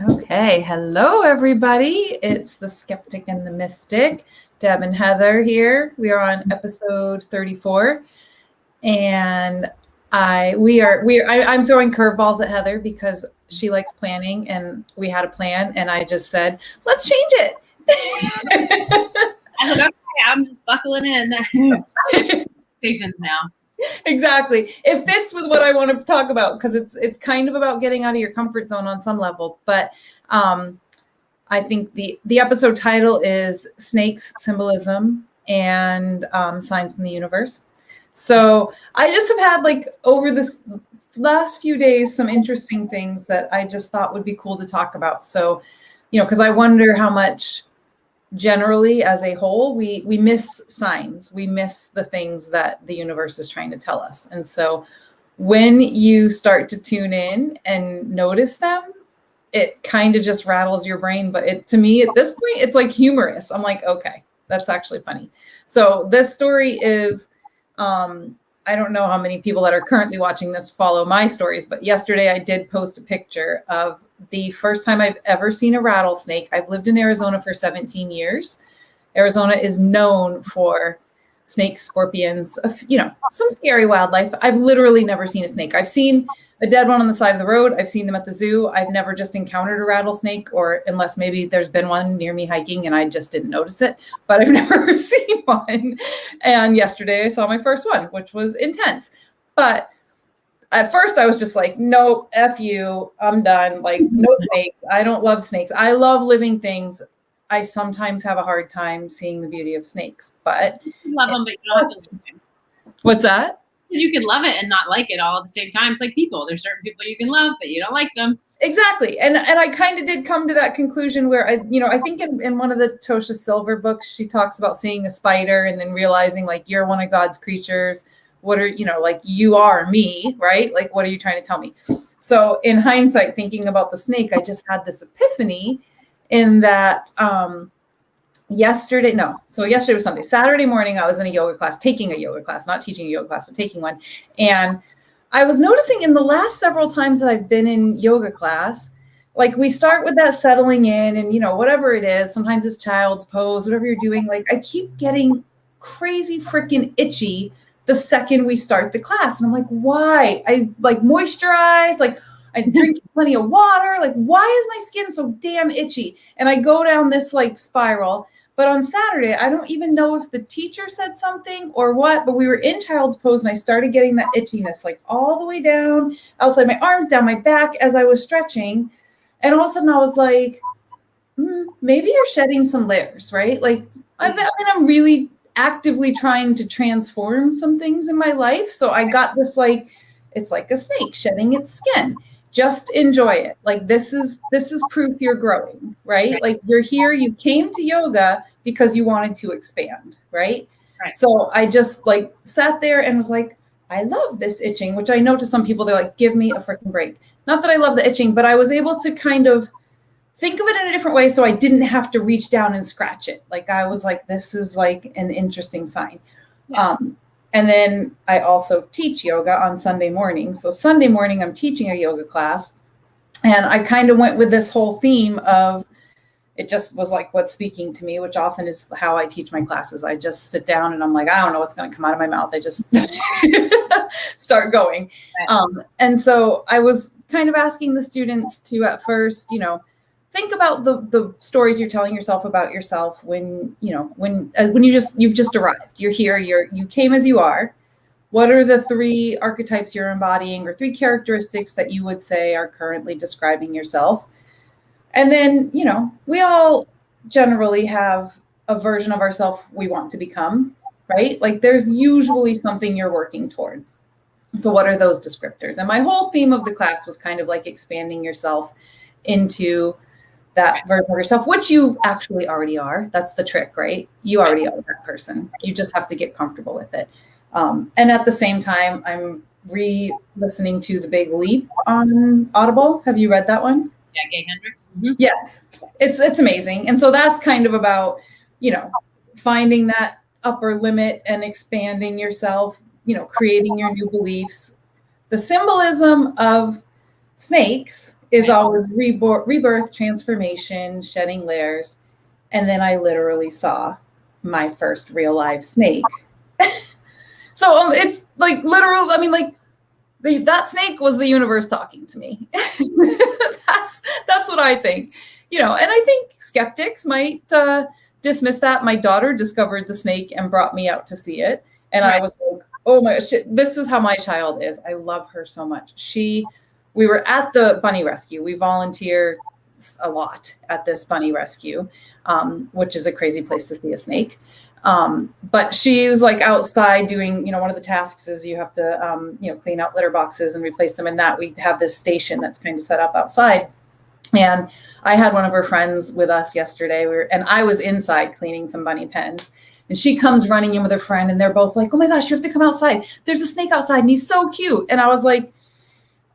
Okay, hello everybody. It's the Skeptic and the Mystic. Deb and Heather here. We are on episode 34, and I'm throwing curveballs at Heather because she likes planning, and we had a plan, and I just said, let's change it. I said, okay, I'm just buckling in. Stations now. Exactly. It fits with what I want to talk about because it's kind of about getting out of your comfort zone on some level. But I think the episode title is Snakes, Symbolism, and Signs from the Universe. So I just have had, like, over this last few days, some interesting things that I just thought would be cool to talk about. So, because I wonder how much generally as a whole we miss signs. We miss the things that the universe is trying to tell us. And so when you start to tune in and notice them, it kind of just rattles your brain. But to me, at this point, it's like humorous. I'm like, okay, that's actually funny. So this story is, I don't know how many people that are currently watching this follow my stories, but yesterday I did post a picture of the first time I've ever seen a rattlesnake. I've lived in Arizona for 17 years. Arizona is known for snakes, scorpions, some scary wildlife. I've literally never seen a snake. I've seen a dead one on the side of the road. I've seen them at the zoo. I've never just encountered a rattlesnake, or unless maybe there's been one near me hiking and I just didn't notice it, but I've never seen one. And yesterday I saw my first one, which was intense. But at first I was just like, nope, F you, I'm done. Like, no snakes. I don't love snakes. I love living things. I sometimes have a hard time seeing the beauty of snakes, but you love them, but you don't have to. What's that? You can love it and not like it all at the same time. It's like people. There's certain people you can love, but you don't like them. Exactly. And I kind of did come to that conclusion where I think in one of the Tosha Silver books, she talks about seeing a spider and then realizing, like, you're one of God's creatures. What are, like, you are me, right? Like, what are you trying to tell me? So in hindsight, thinking about the snake, I just had this epiphany in that, yesterday was Sunday. Saturday morning, I was in a yoga class, taking a yoga class, not teaching a yoga class, but taking one. And I was noticing in the last several times that I've been in yoga class, like, we start with that settling in and, whatever it is, sometimes it's child's pose, whatever you're doing, like, I keep getting crazy freaking itchy the second we start the class. And I'm like, why? I like moisturize, like, I drink plenty of water. Like, why is my skin so damn itchy? And I go down this, like, spiral. But on Saturday, I don't even know if the teacher said something or what, but we were in child's pose and I started getting that itchiness, like, all the way down, outside my arms, down my back as I was stretching. And all of a sudden I was like, maybe you're shedding some layers, right? Like, I'm really actively trying to transform some things in my life. So I got this, like, it's like a snake shedding its skin. Just enjoy it. Like, this is proof you're growing, right? Like, you're here, you came to yoga because you wanted to expand, right? So I just, like, sat there and was like, I love this itching, which I know to some people, they're like, give me a freaking break. Not that I love the itching, but I was able to kind of think of it in a different way so I didn't have to reach down and scratch it. Like, I was like, this is, like, an interesting sign. Yeah. And then I also teach yoga on Sunday morning. So Sunday morning, I'm teaching a yoga class. And I kind of went with this whole theme of, it just was like what's speaking to me, which often is how I teach my classes. I just sit down and I'm like, I don't know what's going to come out of my mouth. I just start going. And so I was kind of asking the students to, at first, think about the stories you're telling yourself about yourself when you've just arrived. You're here, you came as you are. What are the 3 archetypes you're embodying, or 3 characteristics that you would say are currently describing yourself? And then, we all generally have a version of ourselves we want to become, right? Like, there's usually something you're working toward. So what are those descriptors? And my whole theme of the class was kind of like expanding yourself into that version of yourself, which you actually already are. That's the trick, right? You already are that person. You just have to get comfortable with it. And at the same time, I'm re-listening to The Big Leap on Audible. Have you read that one? Yeah, Gay Hendricks. Mm-hmm. Yes, it's amazing. And so that's kind of about, finding that upper limit and expanding yourself, creating your new beliefs. The symbolism of snakes is always rebirth, transformation, shedding layers. And then I literally saw my first real live snake. So it's like literal. I mean, like that snake was the universe talking to me. That's what I think, you know. And I think skeptics might dismiss that. My daughter discovered the snake and brought me out to see it, and I was like, oh my gosh, this is how my child is. I love her so much. We were at the bunny rescue. We volunteer a lot at this bunny rescue, which is a crazy place to see a snake. But she was like outside doing, you know, one of the tasks is you have to, you know, clean out litter boxes and replace them. And that we have this station that's kind of set up outside. And I had one of her friends with us yesterday, and I was inside cleaning some bunny pens. And she comes running in with her friend, and they're both like, oh my gosh, you have to come outside. There's a snake outside, and he's so cute. And I was like,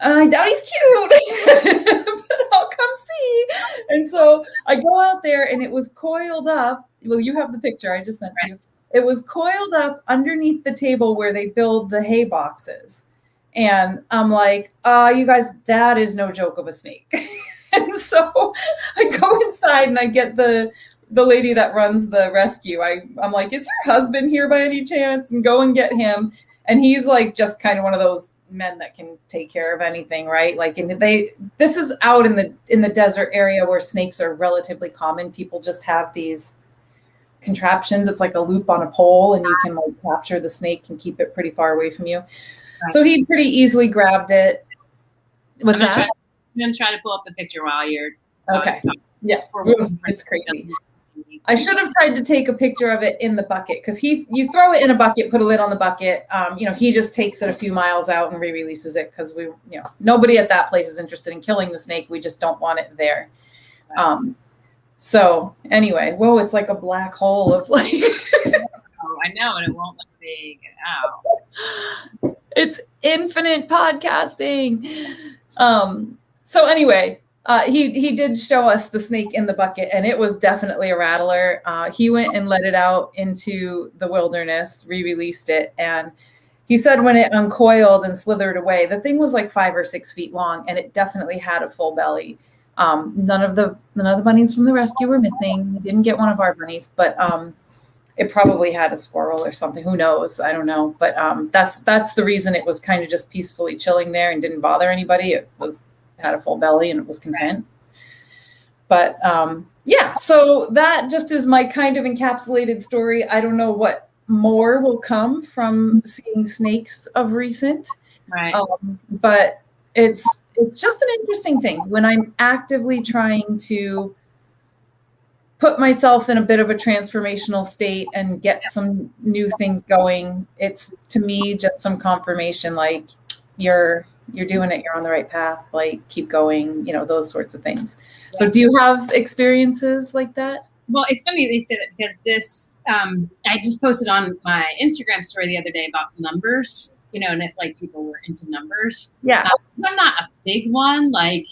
I doubt he's cute, but I'll come see. And so I go out there, and it was coiled up. Well, you have the picture I just sent to you. It was coiled up underneath the table where they build the hay boxes. And I'm like, you guys, that is no joke of a snake. And so I go inside and I get the lady that runs the rescue. I'm like, is your husband here by any chance? And go and get him. And he's like just kind of one of those men that can take care of anything, right? Like, and this is out in the desert area where snakes are relatively common. People just have these contraptions. It's like a loop on a pole, and you can like capture the snake and keep it pretty far away from you. Right. So he pretty easily grabbed it. What's that? I'm gonna try to pull up the picture while you're okay. Yeah, it's crazy. I should have tried to take a picture of it in the bucket, because you throw it in a bucket, put a lid on the bucket. You know, he just takes it a few miles out and re-releases it, because nobody at that place is interested in killing the snake. We just don't want it there. Right. So anyway, whoa, it's like a black hole of like. Oh, I know, and it won't let me get out. It's infinite podcasting. So anyway. He did show us the snake in the bucket, and it was definitely a rattler. He went and let it out into the wilderness, re-released it, and he said when it uncoiled and slithered away, the thing was like 5 or 6 feet long, and it definitely had a full belly. None of the bunnies from the rescue were missing. We didn't get one of our bunnies, but it probably had a squirrel or something. Who knows? I don't know. But that's the reason it was kind of just peacefully chilling there and didn't bother anybody. It had a full belly and it was content. But yeah, so that just is my kind of encapsulated story. I don't know what more will come from seeing snakes of recent. Right. But it's just an interesting thing when I'm actively trying to put myself in a bit of a transformational state and get some new things going. It's, to me, just some confirmation, like you're doing it, you're on the right path, like keep going, those sorts of things. Yeah. So do you have experiences like that? Well, it's funny they say that, because this, I just posted on my Instagram story the other day about numbers, and if like people were into numbers. Yeah. I'm not a big one, like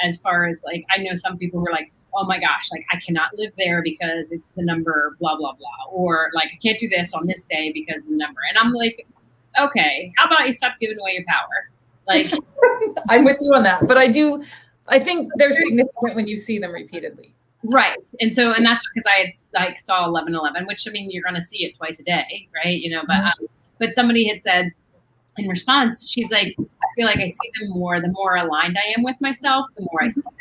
as far as like, I know some people were like, oh my gosh, like I cannot live there because it's the number, blah, blah, blah. Or like, I can't do this on this day because of the number. And I'm like, okay, how about you stop giving away your power? Like, I'm with you on that, but I think they're significant when you see them repeatedly. Right. And that's because I had like saw 1111, which, I mean, you're going to see it twice a day. Right. But somebody had said in response, she's like, I feel like I see them more, the more aligned I am with myself, the more I see them.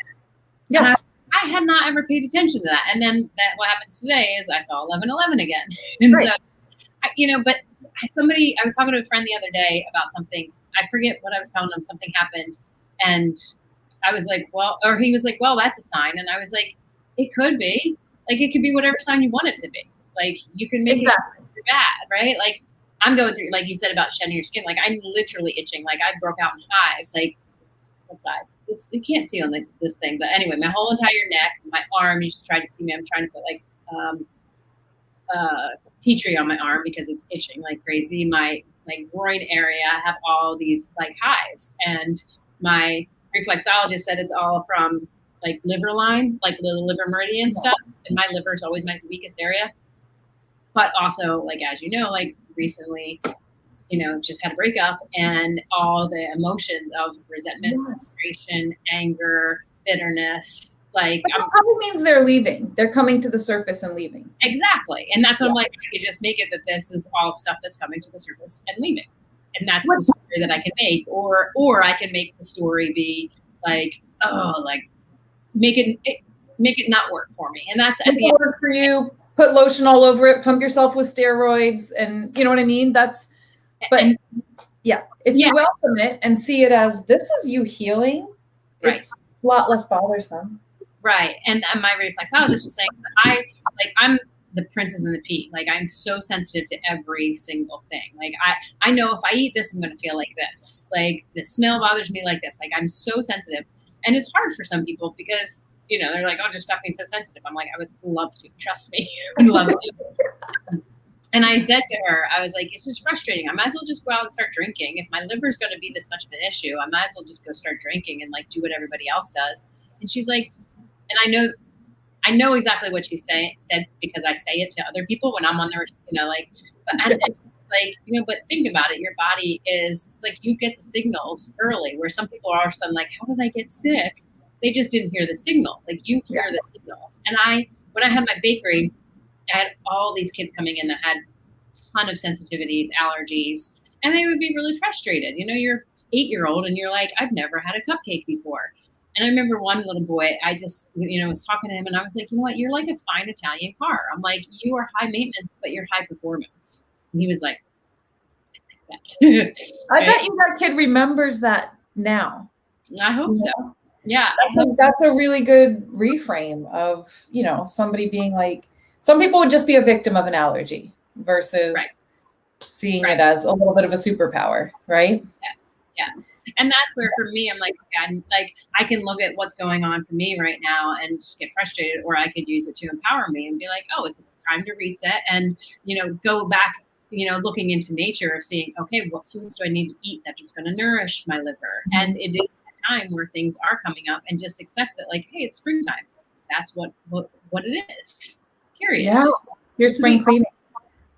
Yes. I had not ever paid attention to that. And then what happens today is I saw 1111 again. And right. So, but I was talking to a friend the other day about something. I forget what I was telling him. Something happened. And I was like, or he was like, well, that's a sign. And I was like, it could be. Like, it could be whatever sign you want it to be. Like, you can make exactly. it bad, right? Like, I'm going through, like you said about shedding your skin. Like, I'm literally itching. Like, I broke out in hives. Like, what side? You can't see on this thing. But anyway, my whole entire neck, my arm, you should try to see me. I'm trying to put, like, tea tree on my arm because it's itching like crazy. My groin area, I have all these, like, hives. And my reflexologist said it's all from, like, liver line, like the liver meridian stuff. And my liver is always my weakest area. But also, like, as you know, like, recently, just had a breakup, and all the emotions of resentment, frustration, anger, bitterness. Like, It probably means they're leaving. They're coming to the surface and leaving. Exactly. And that's what I'm like, I could just make it that this is all stuff that's coming to the surface and leaving. And that's the story that I can make. Or I can make the story be like, oh, like make it not work for me. And that's at the end work for you. Put lotion all over it, pump yourself with steroids, and you know what I mean? That's if you welcome it and see it as this is you healing, it's a lot less bothersome. Right. And my reflexologist was saying, I'm the princess and the pea. Like, I'm so sensitive to every single thing. Like, I know if I eat this, I'm going to feel like this. Like, the smell bothers me like this. Like, I'm so sensitive. And it's hard for some people because, you know, they're like, oh, just stop being so sensitive. I'm like, I would love to. Trust me. I would love to. And I said to her, I was like, it's just frustrating. I might as well just go out and start drinking. If my liver's going to be this much of an issue, I might as well just go start drinking and like do what everybody else does. And she's like, and I know exactly what she said because I say it to other people when I'm on there, you know, like, and it's like, you know, but think about it. Your body it's like you get the signals early where some people are all of a sudden like, how did I get sick? They just didn't hear the signals. Like you hear the signals. And when I had my bakery, I had all these kids coming in that had a ton of sensitivities, allergies, and they would be really frustrated. You know, you're 8-year-old and you're like, I've never had a cupcake before. And I remember one little boy, I just, you know, was talking to him and I was like, you know what, you're like a fine Italian car. I'm like, you are high maintenance, but you're high performance. And he was like, I bet you that kid remembers that now. I hope so. Yeah. That's a really good reframe of, you know, somebody being like, some people would just be a victim of an allergy versus seeing it as a little bit of a superpower, right? Yeah. And that's where, for me, I'm like, I can look at what's going on for me right now and just get frustrated, or I could use it to empower me and be like, oh, it's time to reset and, you know, go back, you know, looking into nature of seeing, okay, what foods do I need to eat that is going to nourish my liver? And it is a time where things are coming up, and just accept that, like, hey, it's springtime. That's what it is. Period. Yeah. Here's spring cleaning.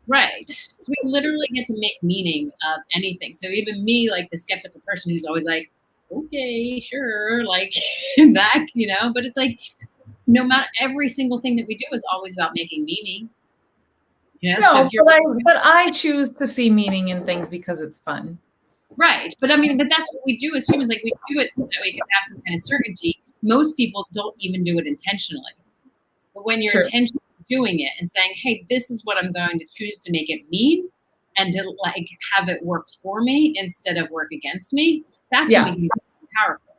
Right. So we literally get to make meaning of anything. So even me, like the skeptical person who's always like, okay, sure, like that, you know, but it's like, no matter, every single thing that we do is always about making meaning. You know, no, but I choose to see meaning in things because it's fun. Right. But I mean, but that's what we do as humans. Like, we do it so that we can have some kind of certainty. Most people don't even do it intentionally. But when you're intentionally doing it and saying, hey, this is what I'm going to choose to make it mean and to like have it work for me instead of work against me, that's when we can be powerful.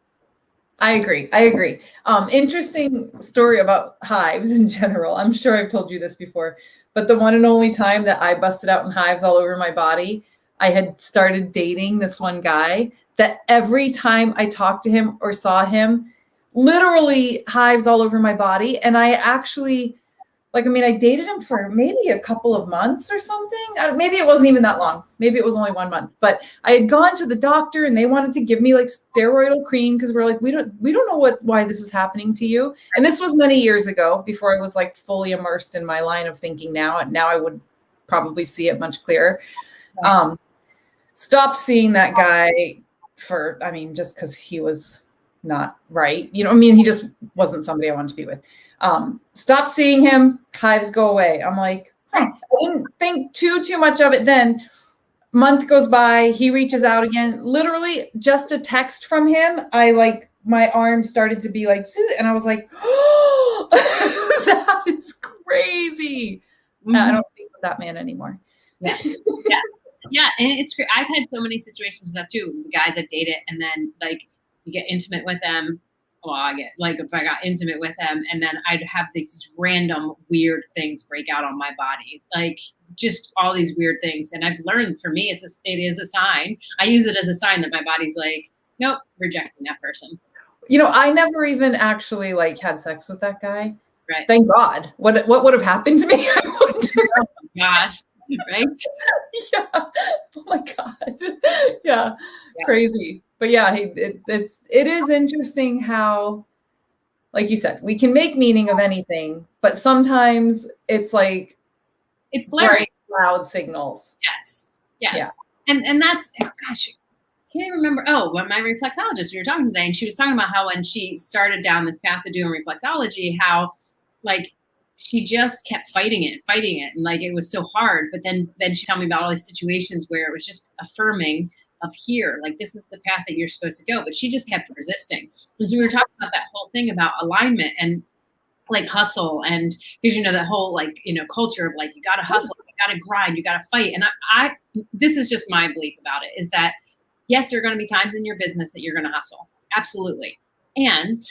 I agree. Interesting story about hives in general. I'm sure I've told you this before, but the one and only time that I busted out in hives all over my body, I had started dating this one guy that every time I talked to him or saw him, literally hives all over my body. And I actually, like, I mean, I dated him for maybe a couple of months or something. Maybe it wasn't even that long. Maybe it was only 1 month. But I had gone to the doctor and they wanted to give me like steroidal cream because we're like, we don't know why this is happening to you. And this was many years ago before I was like fully immersed in my line of thinking now. And now I would probably see it much clearer. Stopped seeing that guy just because he was not right. You know, I mean, he just wasn't somebody I wanted to be with. Stop seeing him, hives go away. I'm like, I didn't think too much of it then. Month goes by, he reaches out again. Literally just a text from him, my arm started to be like, and I was like, oh, that is crazy. I don't speak with that man anymore. Yeah, and it's great. I've had so many situations with that too. The guys I've dated, and then like you get intimate with them. Well, if I got intimate with them, and then I'd have these random weird things break out on my body, like just all these weird things. And I've learned, for me, it is a sign. I use it as a sign that my body's like, nope, rejecting that person. You know, I never even actually like had sex with that guy. Right. Thank God. What would have happened to me? I wonder. Oh my gosh. Right? Yeah. Oh my God. Yeah. Crazy. But yeah, it is interesting how, like you said, we can make meaning of anything, but sometimes it's like it's glaring, loud signals. Yes. Yeah. And that's, oh gosh, can't even remember. Oh, when my reflexologist, we were talking today, and she was talking about how when she started down this path of doing reflexology, how like she just kept fighting it, and like it was so hard. But then she told me about all these situations where it was just affirming of here, like this is the path that you're supposed to go. But she just kept resisting. And so we were talking about that whole thing about alignment and like hustle, and because that whole like culture of like you got to hustle, you got to grind, you got to fight. And I this is just my belief about it, is that yes, there are going to be times in your business that you're going to hustle, absolutely, and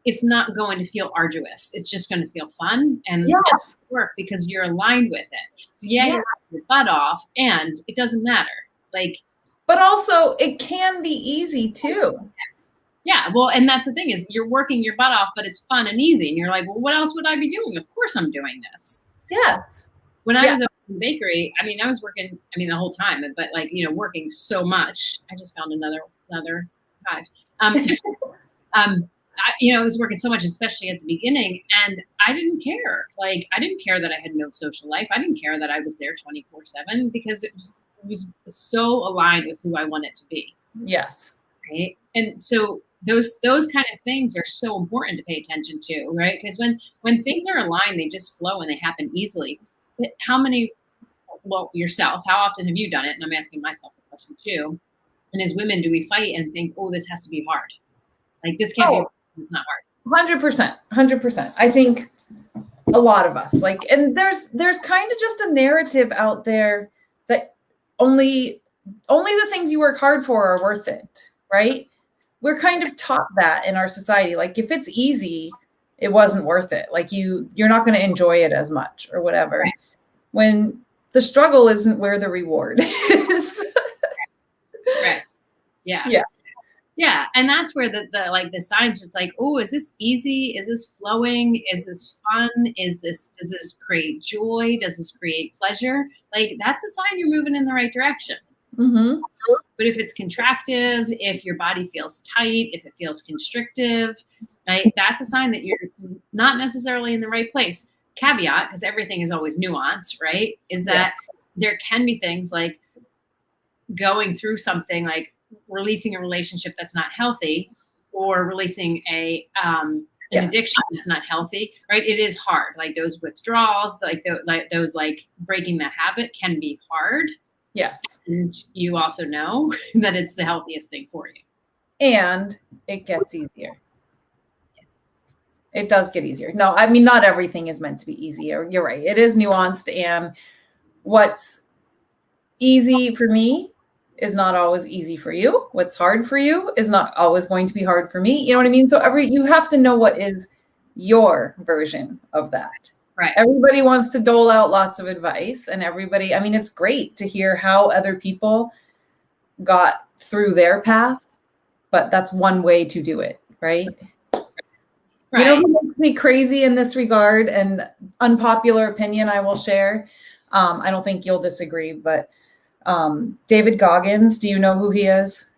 it's not going to feel arduous. It's just going to feel fun and Yes. work because you're aligned with it. So yeah, you're working your butt off, and it doesn't matter. Like, but also it can be easy too. Yes. Yeah. Well, and that's the thing, is you're working your butt off, but it's fun and easy. And you're like, well, what else would I be doing? Of course I'm doing this. Yes. When I was in the bakery, I mean, I was working, the whole time, but like, working so much. I just found another hive. I was working so much, especially at the beginning, and I didn't care. Like, I didn't care that I had no social life. I didn't care that I was there 24/7 because it was so aligned with who I wanted to be. Yes. Right. And so those kind of things are so important to pay attention to, right? Because when things are aligned, they just flow and they happen easily. But yourself, how often have you done it? And I'm asking myself the question too. And as women, do we fight and think, oh, this has to be hard? Like, this can't be, it's not hard. 100%. I think a lot of us, like, and there's kind of just a narrative out there that only the things you work hard for are worth it, right? We're kind of taught that in our society. Like, if it's easy, it wasn't worth it. Like, you're not going to enjoy it as much or whatever. Right. When the struggle isn't where the reward is. Right. Yeah. Yeah. Yeah. And that's where the signs, it's like, oh, is this easy? Is this flowing? Is this fun? Does this create joy? Does this create pleasure? Like, that's a sign you're moving in the right direction. Mm-hmm. But if it's contractive, if your body feels tight, if it feels constrictive, right, that's a sign that you're not necessarily in the right place. Caveat, because everything is always nuanced, right, is that there can be things like going through something like releasing a relationship that's not healthy, or releasing an addiction that's not healthy, right? It is hard. Like, those withdrawals, those breaking that habit can be hard. Yes. And you also know that it's the healthiest thing for you. And it gets easier. Yes. It does get easier. No, I mean, not everything is meant to be easy. You're right. It is nuanced. And what's easy for me is not always easy for you. What's hard for you is not always going to be hard for me. You know what I mean? So you have to know what is your version of that. Right. Everybody wants to dole out lots of advice, and everybody, I mean, it's great to hear how other people got through their path, but that's one way to do it, right? You know who makes me crazy in this regard, and unpopular opinion I will share? I don't think you'll disagree, but David Goggins, do you know who he is?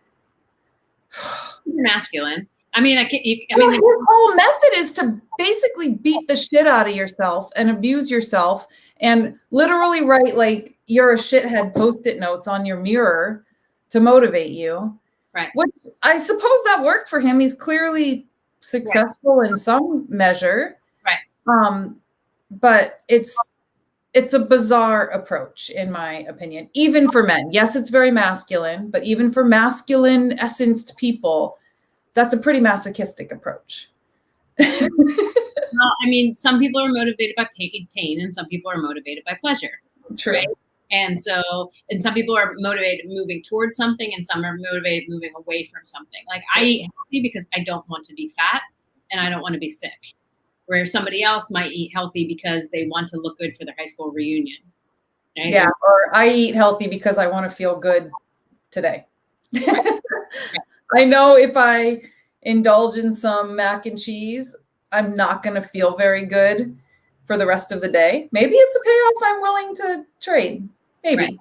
Masculine. I mean, his whole method is to basically beat the shit out of yourself and abuse yourself and literally write like you're a shithead Post-it notes on your mirror to motivate you. Right. Which I suppose that worked for him. He's clearly successful in some measure. Right. But it's a bizarre approach, in my opinion, even for men. Yes, it's very masculine, but even for masculine essenced people, that's a pretty masochistic approach. Well, I mean, some people are motivated by pain, and some people are motivated by pleasure. True. Right? And some people are motivated moving towards something, and some are motivated moving away from something. Like, I eat healthy because I don't want to be fat and I don't want to be sick. Where somebody else might eat healthy because they want to look good for their high school reunion. Right? Yeah, or I eat healthy because I want to feel good today. Right. I know if I indulge in some mac and cheese, I'm not going to feel very good for the rest of the day. Maybe it's a payoff I'm willing to trade. Maybe,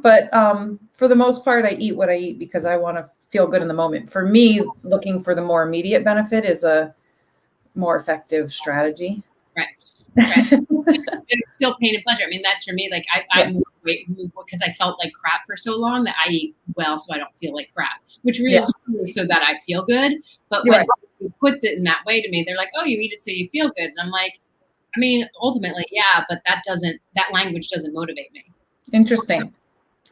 but for the most part, I eat what I eat because I want to feel good in the moment. For me, looking for the more immediate benefit is a more effective strategy. Right. It's still pain and pleasure. I mean, that's for me. Like, I'm weight because I felt like crap for so long that I eat well so I don't feel like crap, which really is so that I feel good. But when somebody puts it in that way to me, they're like, oh, you eat it so you feel good. And I'm like, I mean, ultimately, yeah, but that language doesn't motivate me. Interesting.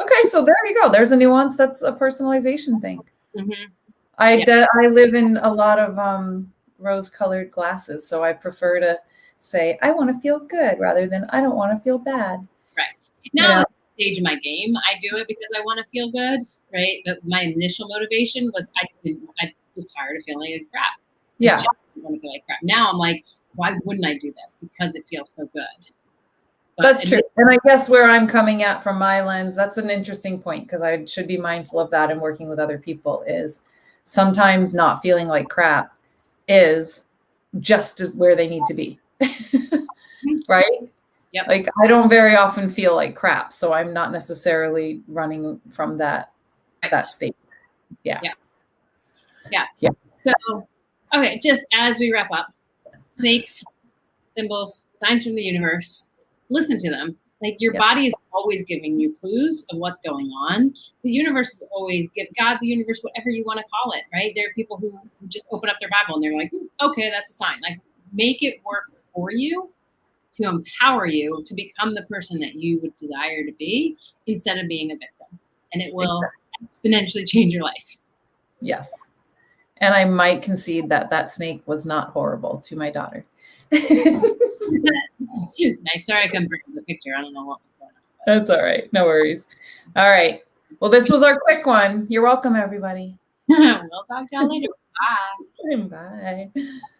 Okay, so there you go. There's a nuance. That's a personalization thing. Mm-hmm. I live in a lot of rose-colored glasses, so I prefer to say I want to feel good rather than I don't want to feel bad. Right. Now, at the stage of my game, I do it because I want to feel good, right? But my initial motivation was I was tired of feeling like crap. Yeah. I just didn't want to feel like crap. Now I'm like, why wouldn't I do this? Because it feels so good. But that's true. And I guess where I'm coming at from my lens, that's an interesting point, because I should be mindful of that in working with other people, is sometimes not feeling like crap is just where they need to be. Right? Yep. Like I don't very often feel like crap, so I'm not necessarily running from that state. Yeah. So, okay, just as we wrap up, snakes, symbols, signs from the universe, listen to them. Like your body is always giving you clues of what's going on. The universe is always God, the universe, whatever you want to call it, right? There are people who just open up their Bible and they're like, okay, that's a sign. Like make it work for you to empower you to become the person that you would desire to be instead of being a victim. And it will exponentially change your life. Yes. And I might concede that snake was not horrible to my daughter. Nice. Sorry I couldn't bring the picture. I don't know what was going on. That's all right. No worries. All right. Well, this was our quick one. You're welcome, everybody. We'll talk to y'all later. Bye. Bye.